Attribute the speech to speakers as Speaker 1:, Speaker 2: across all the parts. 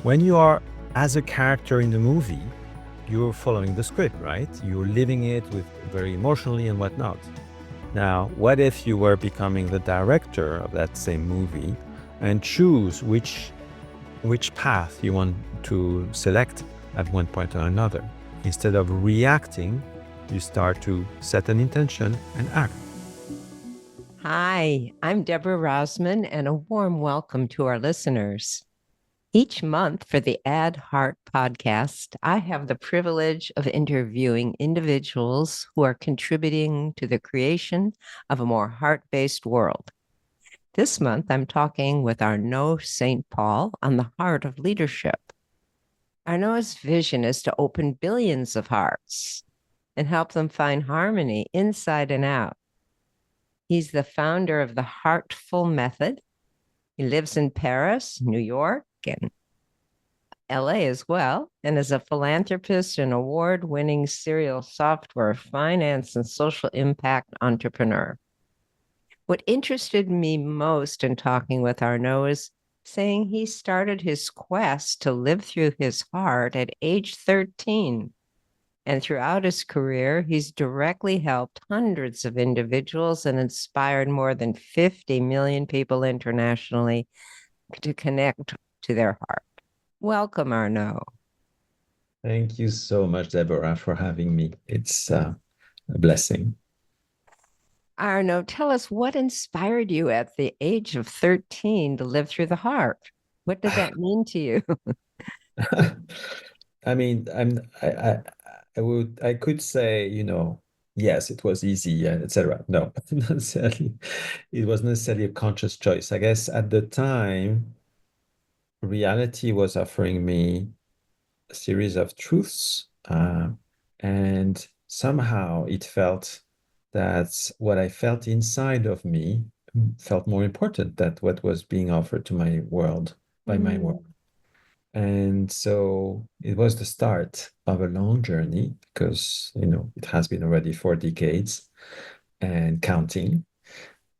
Speaker 1: When you are as a character in the movie, you're following the script, right? You're living it with very emotionally and whatnot. Now, what if you were becoming the director of that same movie and choose which path you want to select at one point or another? Instead of reacting, you start to set an intention and act.
Speaker 2: Hi, I'm Deborah Rozman, and a warm welcome to our listeners. Each month for the Add Heart podcast, I have the privilege of interviewing individuals who are contributing to the creation of a more heart-based world. This month, I'm talking with Arnaud Saint-Paul on the heart of leadership. Arnaud's vision is to open billions of hearts and help them find harmony inside and out. He's the founder of the Heartful Method. He lives in Paris, New York, and LA as well, and is a philanthropist and award-winning serial software, finance, and social impact entrepreneur. What interested me most in talking with Arnaud is saying he started his quest to live through his heart at age 13. And throughout his career, he's directly helped hundreds of individuals and inspired more than 50 million people internationally to connect to their heart. Welcome, Arnaud.
Speaker 1: Thank you so much, Deborah, for having me. It's a blessing.
Speaker 2: Arnaud, tell us what inspired you at the age of 13 to live through the heart? What did that mean to you?
Speaker 1: I mean, I could say, yes, it was easy and etc. No, not necessarily. It was necessarily a conscious choice. I guess at the time, reality was offering me a series of truths, and somehow it felt that what I felt inside of me felt more important than what was being offered to my world by my world.
Speaker 2: Mm,
Speaker 1: And so it was the start of a long journey because, it has been already 4 decades and counting.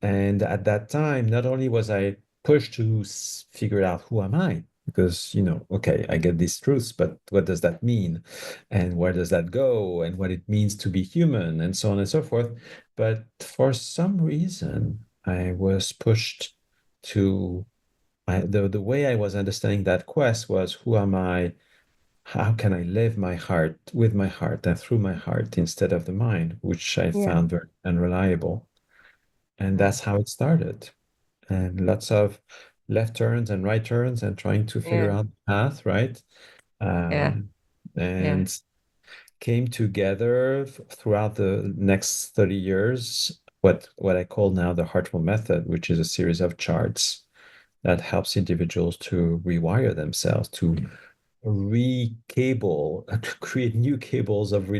Speaker 1: And at that time, not only was I pushed to figure out who am I, because, okay, I get these truths, but what does that mean? And where does that go? And what it means to be human, and so on and so forth. But for some reason, I was pushed to the way I was understanding that quest was who am I? How can I live my heart with my heart and through my heart instead of the mind, which I
Speaker 2: yeah.
Speaker 1: found very unreliable. And that's how it started. And lots of left turns and right turns and trying to figure
Speaker 2: Yeah.
Speaker 1: out the path, right?
Speaker 2: Yeah.
Speaker 1: Um,
Speaker 2: Yeah.
Speaker 1: and came together throughout the next 30 years, what I call now the Heartful Method, which is a series of charts that helps individuals to rewire themselves, to recable, to create new cables of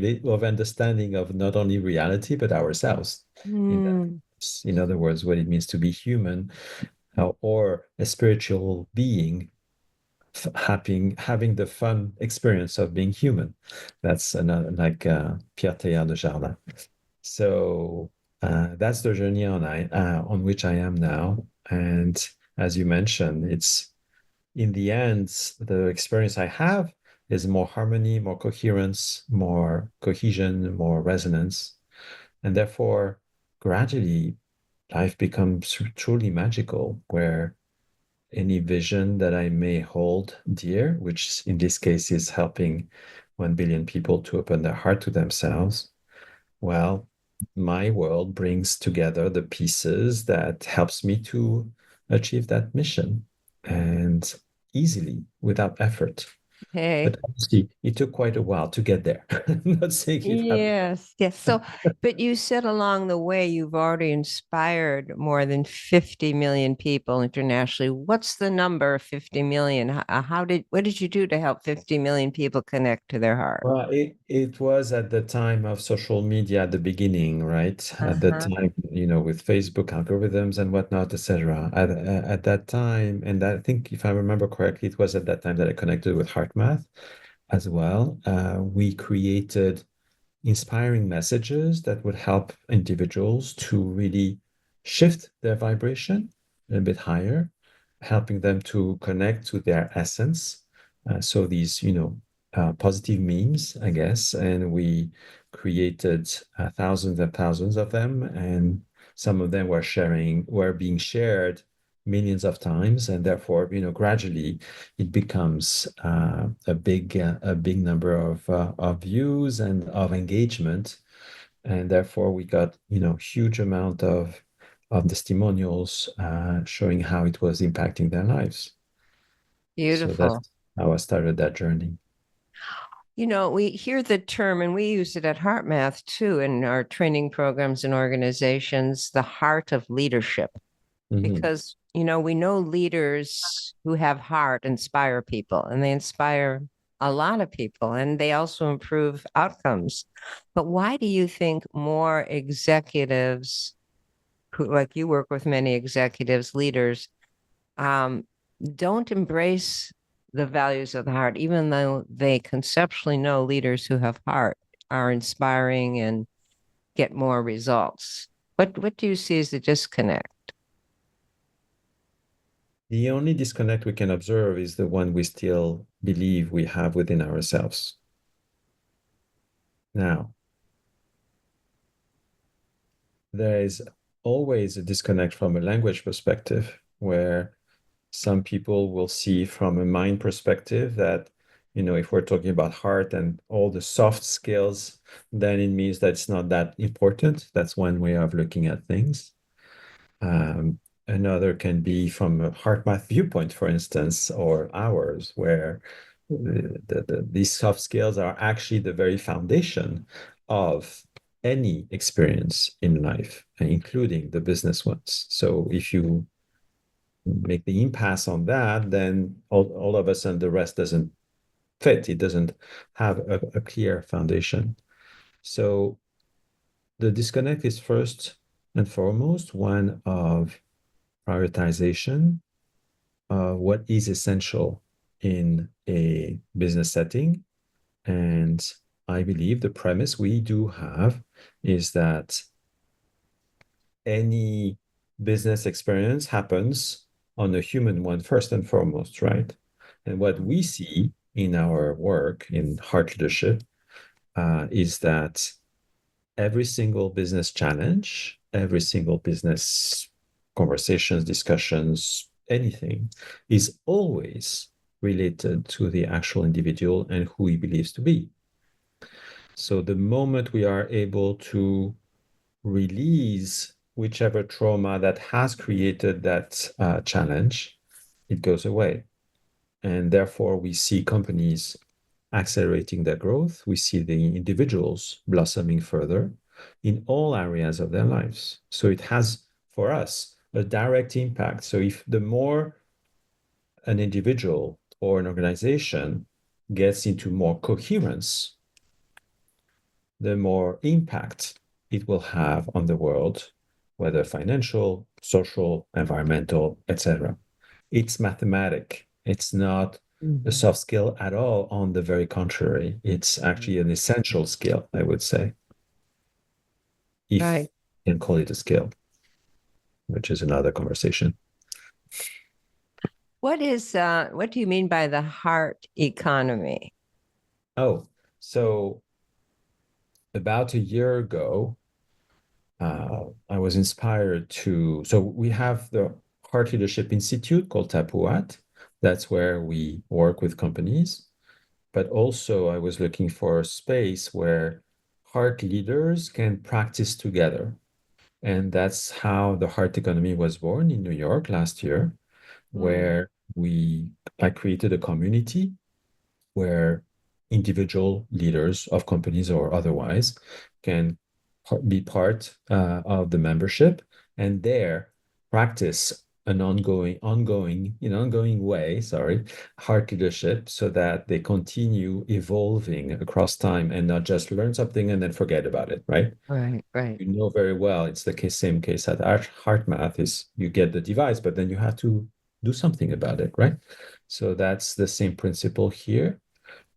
Speaker 1: understanding of not only reality but ourselves. In that,
Speaker 2: Mm,
Speaker 1: in other words, what it means to be human, or a spiritual being, having the fun experience of being human. That's another, like Pierre Teilhard de Chardin. So that's the journey on which I am now. And as you mentioned, it's in the end, the experience I have is more harmony, more coherence, more cohesion, more resonance. And therefore, gradually, life becomes truly magical, where any vision that I may hold dear, which in this case is helping 1 billion people to open their heart to themselves, well, my world brings together the pieces that helps me to achieve that mission and easily without effort.
Speaker 2: hey.
Speaker 1: But obviously, it took quite a while to get there. I'm not saying it happened.
Speaker 2: Yes, yes. So, but you said along the way you've already inspired more than 50 million people internationally. What's the number of 50 million? What did you do to help 50 million people connect to their heart?
Speaker 1: Well, it was at the time of social media at the beginning, right? At the
Speaker 2: Uh-huh.
Speaker 1: time, with Facebook algorithms and whatnot, etc. At that time, and I think if I remember correctly, it was at that time that I connected with HeartMath as well. We created inspiring messages that would help individuals to really shift their vibration a bit higher, helping them to connect to their essence, So these, positive memes, I guess, and we created thousands and thousands of them, and some of them were being shared millions of times, and therefore, gradually it becomes a big number of views and of engagement, and therefore we got, huge amount of testimonials showing how it was impacting their lives. So
Speaker 2: Beautiful.
Speaker 1: that's how I started that journey.
Speaker 2: We hear the term, and we use it at HeartMath too in our training programs and organizations, the heart of leadership.
Speaker 1: Mhm.
Speaker 2: Because, we know leaders who have heart inspire people, and they inspire a lot of people, and they also improve outcomes. But why do you think more executives who, like you work with many executives, leaders, um, don't embrace the values of the heart, even though they conceptually know leaders who have heart are inspiring and get more results? What do you see as the disconnect?
Speaker 1: The only disconnect we can observe is the one we still believe we have within ourselves. Now, there is always a disconnect from a language perspective, where some people will see from a mind perspective that, if we're talking about heart and all the soft skills, then it means that it's not that important. That's one way of looking at things. Um, Another can be from a heart math viewpoint, for instance, or ours, where these soft skills are actually the very foundation of any experience in life, including the business ones. So if you make the impasse on that, then all of a sudden the rest doesn't fit. It doesn't have a clear foundation. So the disconnect is first and foremost one of prioritization, what is essential in a business setting. And I believe the premise we do have is that any business experience happens on a human one first and foremost, right? And what we see in our work in heart leadership is that every single business challenge, every single business conversations, discussions, anything is always related to the actual individual and who he believes to be. So the moment we are able to release whichever trauma that has created that challenge, it goes away. And therefore, we see companies accelerating their growth. We see the individuals blossoming further in all areas of their lives. So it has, for us, a direct impact. So if the more an individual or an organization gets into more coherence, the more impact it will have on the world, whether financial, social, environmental, etc. It's mathematic. It's not a
Speaker 2: Mhm.
Speaker 1: soft skill at all. On the very contrary, it's actually an essential skill, I would say, if
Speaker 2: Right.
Speaker 1: you can call it a skill, which is another conversation.
Speaker 2: What do you mean by the heart economy?
Speaker 1: Oh, so about a year ago, I was inspired to. So we have the Heart Leadership Institute called Tapuat. That's where we work with companies. But also, I was looking for a space where heart leaders can practice together. And that's how the heart economy was born in New York last year,
Speaker 2: Mm.
Speaker 1: where I created a community where individual leaders of companies or otherwise can be part of the membership and there practice an ongoing way, sorry, heart leadership so that they continue evolving across time and not just learn something and then forget about it, right?
Speaker 2: Right, right.
Speaker 1: You know very well it's the same case at heart math is you get the device, but then you have to do something about it, right? So that's the same principle here,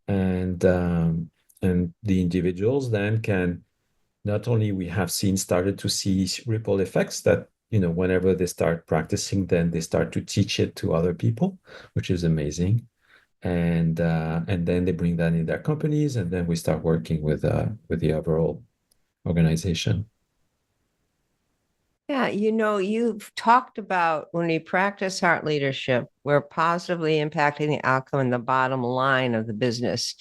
Speaker 1: and the individuals then can not only we have seen started to see ripple effects that whenever they start practicing then they start to teach it to other people, which is amazing. and then they bring that in their companies, and then we start working with the overall organization.
Speaker 2: Yeah, you've talked about when we practice heart leadership, we're positively impacting the outcome and the bottom line of the business.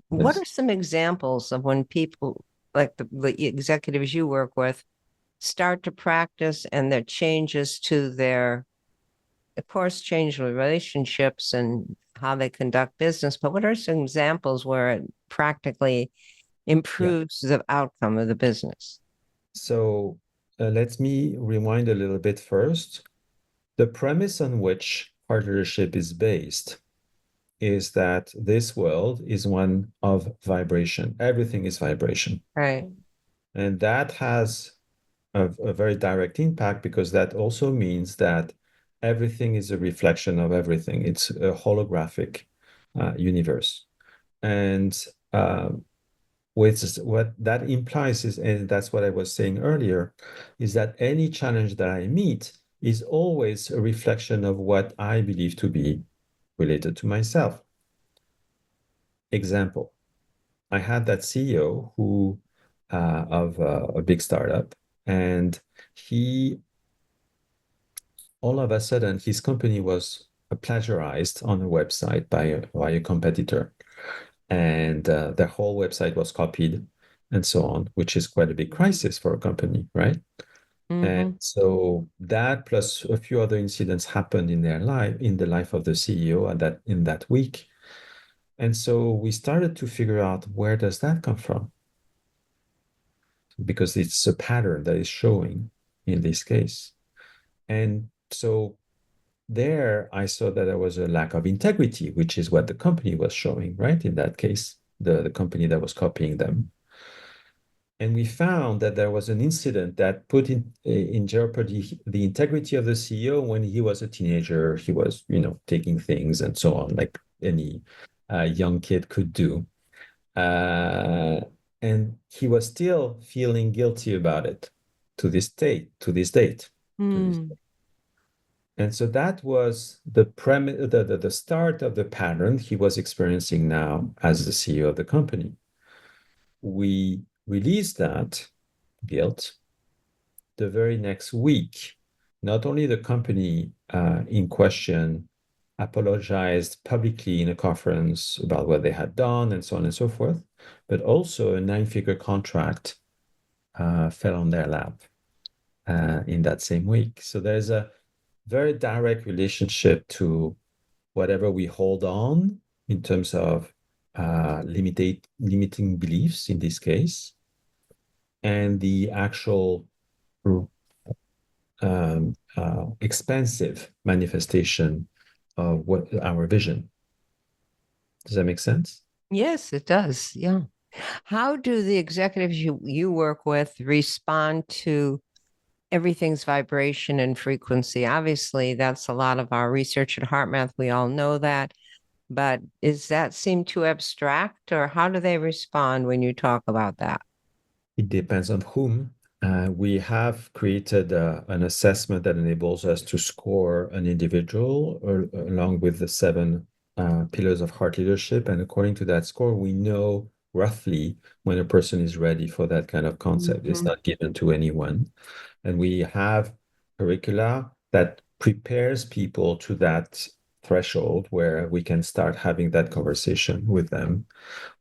Speaker 2: What are
Speaker 1: Yes.
Speaker 2: some examples of when people, like the executives you work with, start to practice and their changes to their, of course, change relationships and how they conduct business, but what are some examples where it practically
Speaker 1: Yeah.
Speaker 2: improves the outcome of the business?
Speaker 1: So let me rewind a little bit first. The premise on which partnership is based is that this world is one of vibration. Everything is vibration.
Speaker 2: Right.
Speaker 1: And that has a very direct impact because that also means that everything is a reflection of everything. It's a holographic universe. And uh, what that implies is, and that's what I was saying earlier, is that any challenge that I meet is always a reflection of what I believe to be related to myself. Example, I had that CEO who of a big startup, and he all of a sudden his company was plagiarized on a website by a competitor, and the whole website was copied and so on, which is quite a big crisis for a company, right? And
Speaker 2: Mm-hmm.
Speaker 1: so that plus a few other incidents happened in their life, in the life of the CEO, and that in that week. And so we started to figure out where does that come from? Because it's a pattern that is showing in this case. And so there I saw that there was a lack of integrity, which is what the company was showing, right? In that case, the company that was copying them. And we found that there was an incident that put in jeopardy the integrity of the CEO when he was a teenager. He was, taking things and so on, like any young kid could do. Uh, and he was still feeling guilty about it to this date, to this date, to this.
Speaker 2: Mm.
Speaker 1: And so that was the premise, the start of the pattern he was experiencing now as the CEO of the company. We released that guilt the very next week. Not only the company in question apologized publicly in a conference about what they had done and so on and so forth, but also a nine-figure contract fell on their lap in that same week. So there's a very direct relationship to whatever we hold on in terms of limiting beliefs in this case, and the actual expansive manifestation of what our vision. Does that make sense?
Speaker 2: Yes, it does. Yeah. How do the executives you work with respond to everything's vibration and frequency? Obviously, that's a lot of our research at HeartMath. We all know that. But is that seem too abstract, or how do they respond when you talk about that?
Speaker 1: It depends on whom. We have created an assessment that enables us to score an individual along with the seven pillars of heart leadership. And according to that score, we know roughly when a person is ready for that kind of concept. It's
Speaker 2: Mhm.
Speaker 1: not given to anyone. And we have curricula that prepares people to that threshold where we can start having that conversation with them.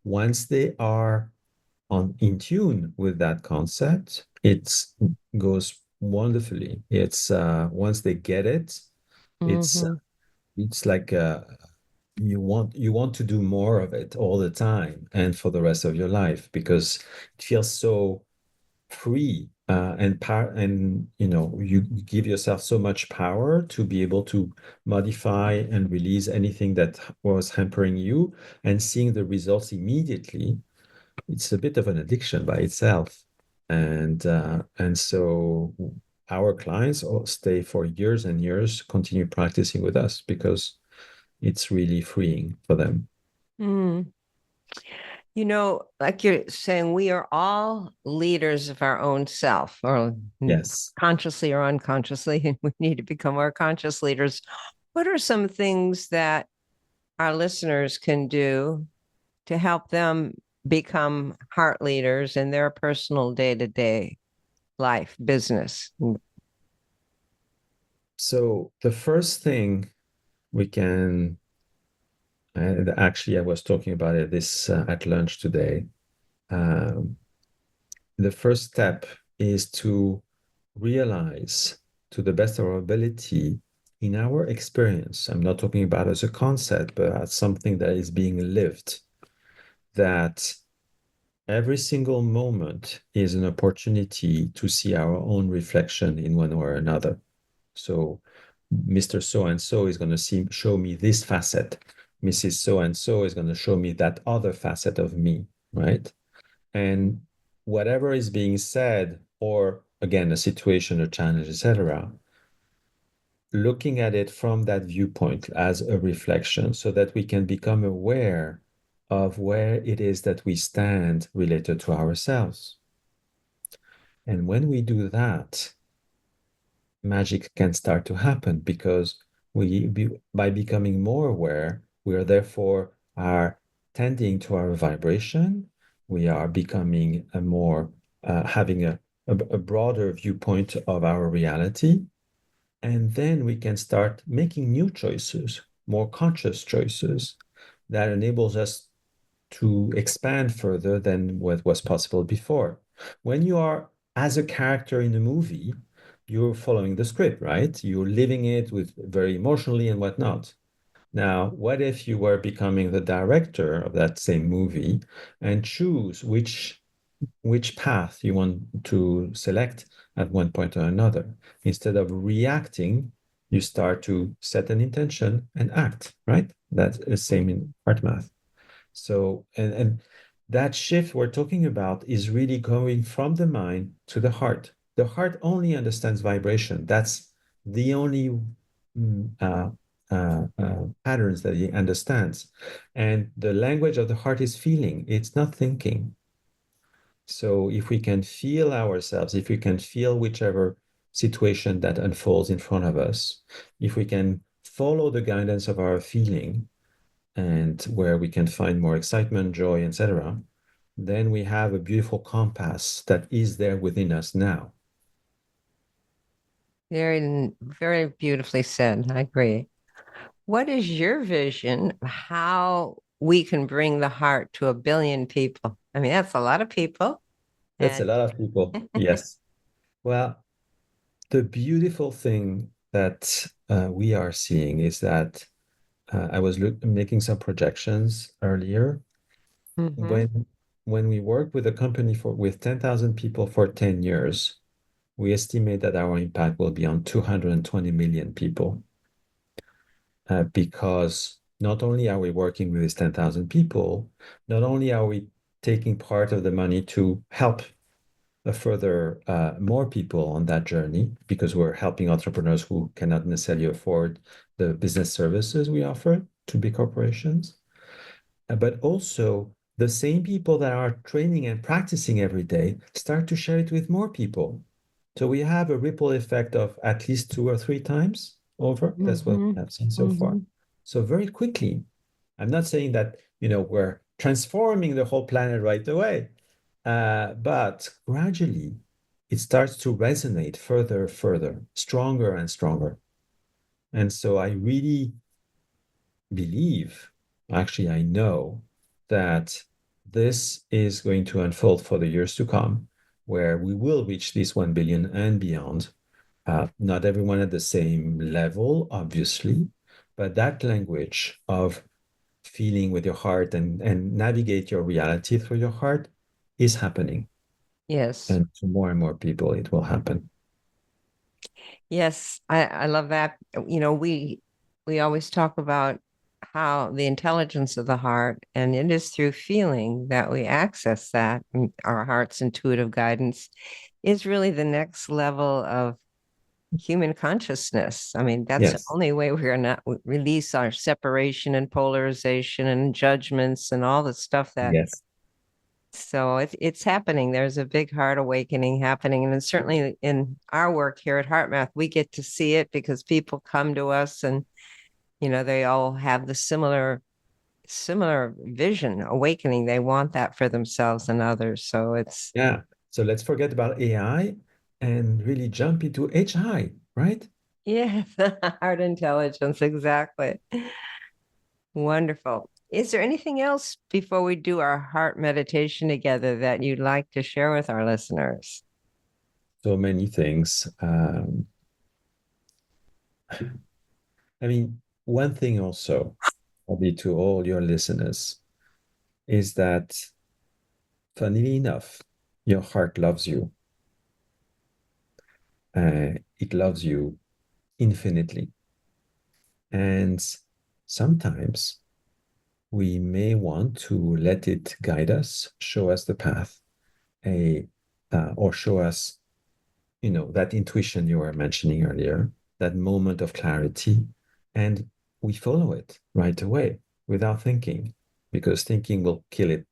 Speaker 1: Once they are in tune with that concept, it goes wonderfully. It's once they get it, it's
Speaker 2: Mhm.
Speaker 1: it's like you want to do more of it all the time and for the rest of your life because it feels so free and power, and you give yourself so much power to be able to modify and release anything that was hampering you, and seeing the results immediately. It's a bit of an addiction by itself. And so our clients all stay for years and years, continue practicing with us because it's really freeing for them.
Speaker 2: Mm. Like you're saying, we are all leaders of our own self, or
Speaker 1: Yes.
Speaker 2: consciously or unconsciously, and we need to become more conscious leaders. What are some things that our listeners can do to help them become heart leaders in their personal day-to-day life, business?
Speaker 1: So the first thing we can, actually, I was talking about it this at lunch today. Um, the first step is to realize, to the best of our ability, in our experience, I'm not talking about as a concept, but as something that is being lived, that every single moment is an opportunity to see our own reflection in one or another. So Mr. So and so is going to show me this facet. Mrs. So and so is going to show me that other facet of me, right? And whatever is being said, or again, a situation, a challenge, etc., looking at it from that viewpoint as a reflection so that we can become aware of where it is that we stand related to ourselves. And when we do that, magic can start to happen because by becoming more aware, we are therefore are tending to our vibration. We are becoming a more having a broader viewpoint of our reality. And then we can start making new choices, more conscious choices that enables us to expand further than what was possible before. When you are as a character in a movie, you're following the script, right? You're living it with very emotionally and whatnot. Now, what if you were becoming the director of that same movie and choose which path you want to select at one point or another? Instead of reacting, you start to set an intention and act, right? That's the same in art math. So, and that shift we're talking about is really going from the mind to the heart. The heart only understands vibration. That's the only patterns that it understands. And the language of the heart is feeling, it's not thinking. So if we can feel ourselves, if we can feel whichever situation that unfolds in front of us, if we can follow the guidance of our feeling, and where we can find more excitement, joy, etc., then we have a beautiful compass that is there within us now.
Speaker 2: Very, very beautifully said. I agree. What is your vision of how we can bring the heart to 1 billion people? I mean, that's a lot of people.
Speaker 1: That's a
Speaker 2: And
Speaker 1: lot of people. Yes. Well, the beautiful thing that we are seeing is that I was making some projections earlier.
Speaker 2: Mhm.
Speaker 1: When we work with a company with 10,000 people for 10 years, we estimate that our impact will be on 220 million people. Because not only are we working with these 10,000 people, not only are we taking part of the money to help further more people on that journey, because we're helping entrepreneurs who cannot necessarily afford the business services we offer to big corporations, but also the same people that are training and practicing every day start to share it with more people. So we have a ripple effect of at least 2 or 3 times over. That's what we
Speaker 2: Mhm.
Speaker 1: have seen so far.
Speaker 2: Mhm.
Speaker 1: So very quickly, I'm not saying that, we're transforming the whole planet right away, but gradually it starts to resonate further, further, stronger and stronger. And so I really believe, actually, I know that this is going to unfold for the years to come, where we will reach this 1 billion and beyond. Not everyone at the same level, obviously, but that language of feeling with your heart and navigate your reality through your heart is happening.
Speaker 2: Yes.
Speaker 1: And to more and more people, it will happen.
Speaker 2: Yes. I love that. We always talk about how the intelligence of the heart, and it is through feeling that we access that. And our heart's intuitive guidance is really the next level of human consciousness. I mean, that's the
Speaker 1: Yes.
Speaker 2: only way we're going to release our separation and polarization and judgments and all the stuff that.
Speaker 1: Yes.
Speaker 2: So it's happening. There's a big heart awakening happening. And it's certainly in our work here at HeartMath, we get to see it because people come to us and, they all have the similar similar vision, awakening. They want that for themselves and others. So it's,
Speaker 1: Yeah. So let's forget about AI and really jump into HI, right?
Speaker 2: yeah, heart intelligence, exactly. Wonderful. Is there anything else before we do our heart meditation together that you'd like to share with our listeners?
Speaker 1: So many things. I mean, one thing also, probably to all your listeners, is that funnily enough, your heart loves you. It loves you infinitely. And sometimes we may want to let it guide us, show us the path, a or show us, that intuition you were mentioning earlier, that moment of clarity, and we follow it right away without thinking, because thinking will kill it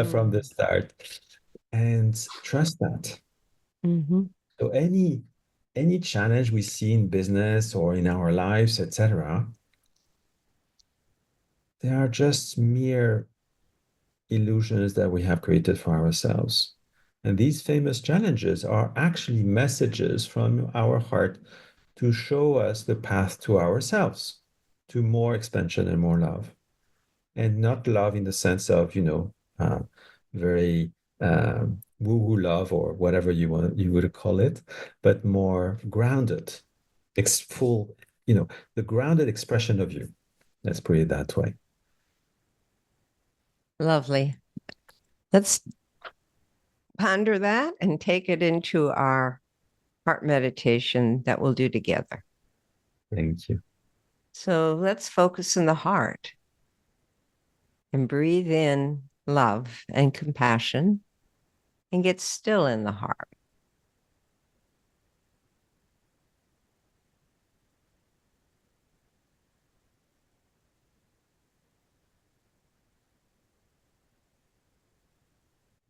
Speaker 1: from the
Speaker 2: Mm.
Speaker 1: start. And trust that.
Speaker 2: Hmm.
Speaker 1: So any challenge we see in business or in our lives, etc., they are just mere illusions that we have created for ourselves. And these famous challenges are actually messages from our heart to show us the path to ourselves, to more expansion and more love. And not love in the sense of, very woo-woo love or whatever you would call it, but more grounded, full, the grounded expression of you. Let's put it that way.
Speaker 2: Lovely. Let's ponder that and take it into our heart meditation that we'll do together.
Speaker 1: Thank you.
Speaker 2: So let's focus on the heart and breathe in love and compassion and get still in the heart.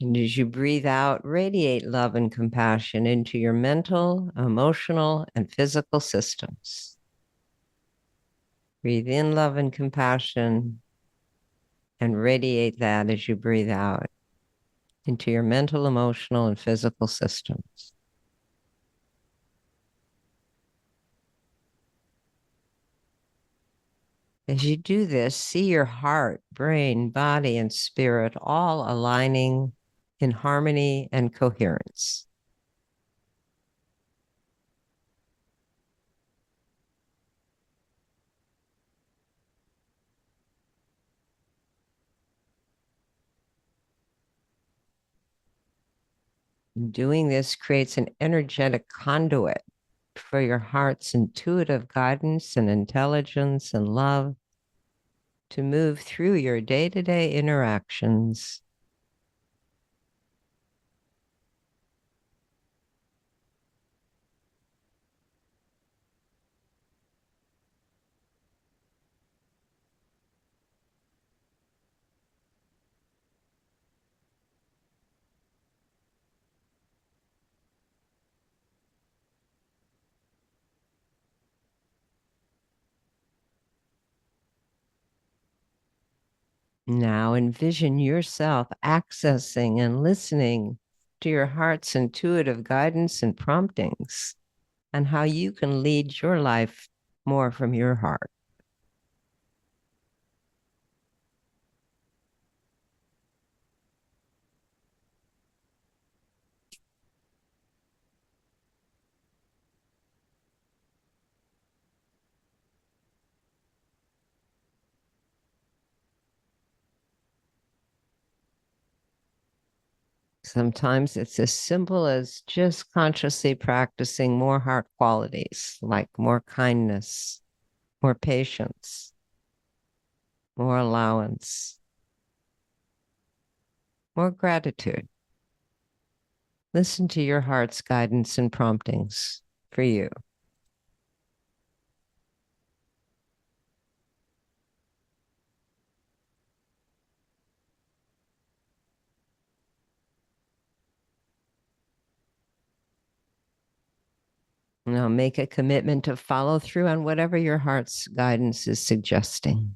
Speaker 2: And as you breathe out, radiate love and compassion into your mental, emotional, and physical systems. Breathe in love and compassion and radiate that as you breathe out into your mental, emotional, and physical systems. As you do this, see your heart, brain, body, and spirit all aligning in harmony and coherence. Doing this creates an energetic conduit for your heart's intuitive guidance and intelligence and love to move through your day to day interactions. Now envision yourself accessing and listening to your heart's intuitive guidance and promptings and how you can lead your life more from your heart. Sometimes it's as simple as just consciously practicing more heart qualities like more kindness, more patience, more allowance, more gratitude. Listen to your heart's guidance and promptings for you. Now make a commitment to follow through on whatever your heart's guidance is suggesting.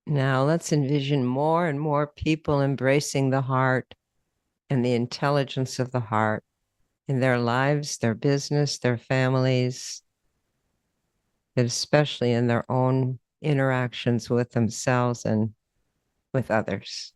Speaker 2: Now let's envision more and more people embracing the heart and the intelligence of the heart in their lives, their business, their families, but especially in their own interactions with themselves and with others.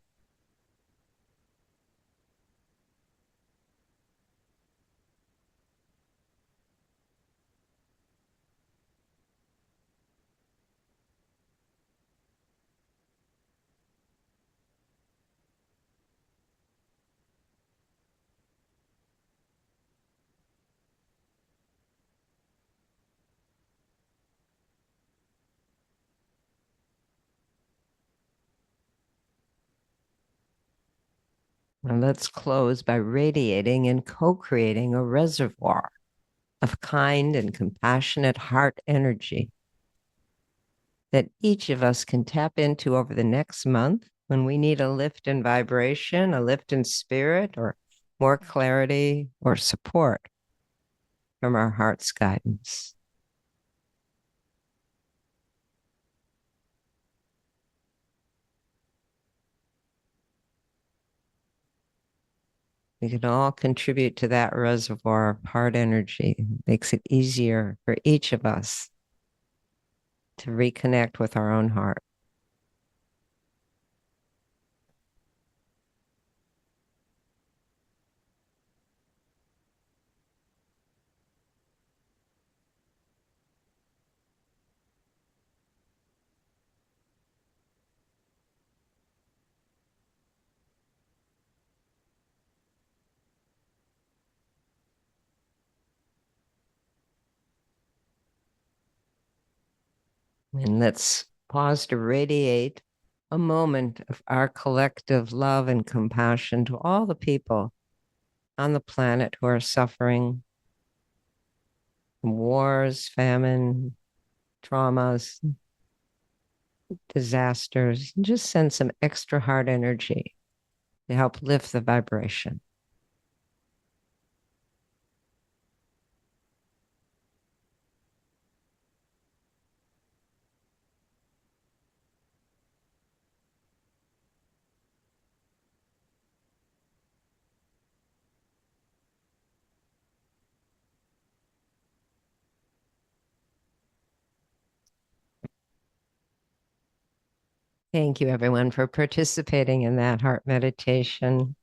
Speaker 2: And let's close by radiating and co-creating a reservoir of kind and compassionate heart energy that each of us can tap into over the next month when we need a lift in vibration, a lift in spirit, or more clarity or support from our heart's guidance. We can all contribute to that reservoir of heart energy. It makes it easier for each of us to reconnect with our own heart. And let's pause to radiate a moment of our collective love and compassion to all the people on the planet who are suffering from wars, famine, traumas, disasters. Just send some extra heart energy to help lift the vibration. Thank you, everyone, for participating in that heart meditation.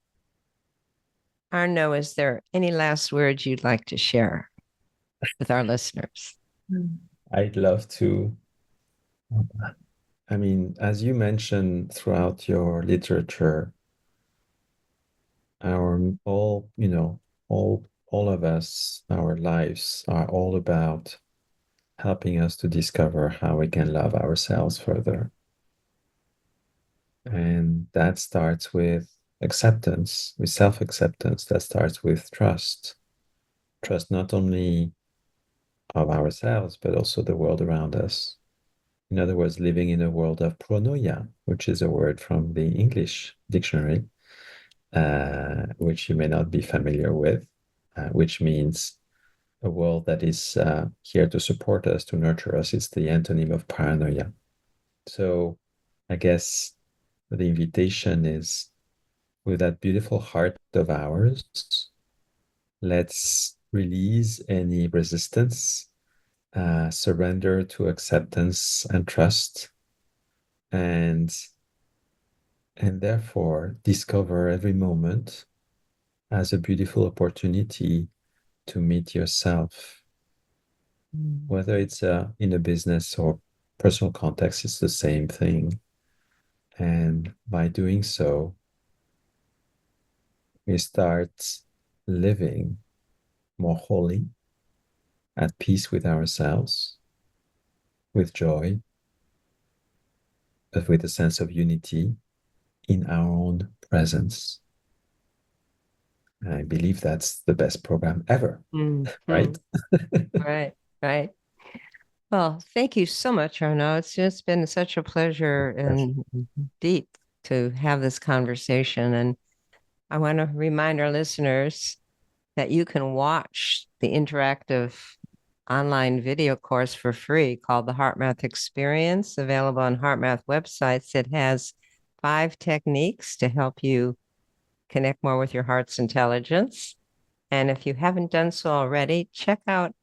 Speaker 2: Arnaud, is there any last words you'd like to share with our listeners?
Speaker 1: I'd love to. I mean, as you mentioned throughout your literature, our all, all of us, our lives are all about helping us to discover how we can love ourselves further. And that starts with acceptance, with self-acceptance. That starts with trust. Trust not only of ourselves, but also the world around us. In other words, living in a world of pronoia, which is a word from the English dictionary, which you may not be familiar with, which means a world that is here to support us, to nurture us. It's the antonym of paranoia. So I guess the invitation is, with that beautiful heart of ours, let's release any resistance, surrender to acceptance and trust, and therefore discover every moment as a beautiful opportunity to meet yourself. Whether it's in a business or personal context, it's the same thing. And by doing so, we start living more wholly, at peace with ourselves, with joy, but with a sense of unity in our own presence. I believe that's the best program ever, right?
Speaker 2: Right, right. Well, thank you so much, Arnaud. It's just been such a pleasure and deep to have this conversation. And I want to remind our listeners that you can watch the interactive online video course for free called the HeartMath Experience, available on HeartMath websites. It has 5 techniques to help you connect more with your heart's intelligence. And if you haven't done so already, check out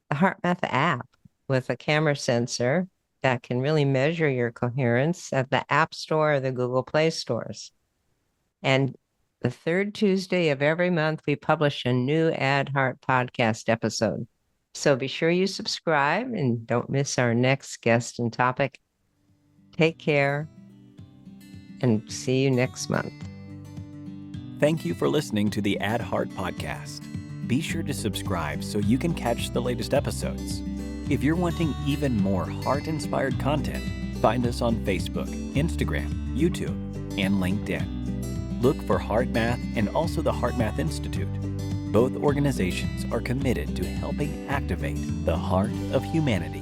Speaker 2: the HeartMath app with a camera sensor that can really measure your coherence at the App Store or the Google Play stores. And the third Tuesday of every month, we publish a new Ad Heart podcast episode. So be sure you subscribe and don't miss our next guest and topic. Take care and see you next month.
Speaker 3: Thank you for listening to the Ad Heart podcast. Be sure to subscribe so you can catch the latest episodes. If you're wanting even more heart-inspired content, find us on Facebook, Instagram, YouTube, and LinkedIn. Look for HeartMath and also the HeartMath Institute. Both organizations are committed to helping activate the heart of humanity.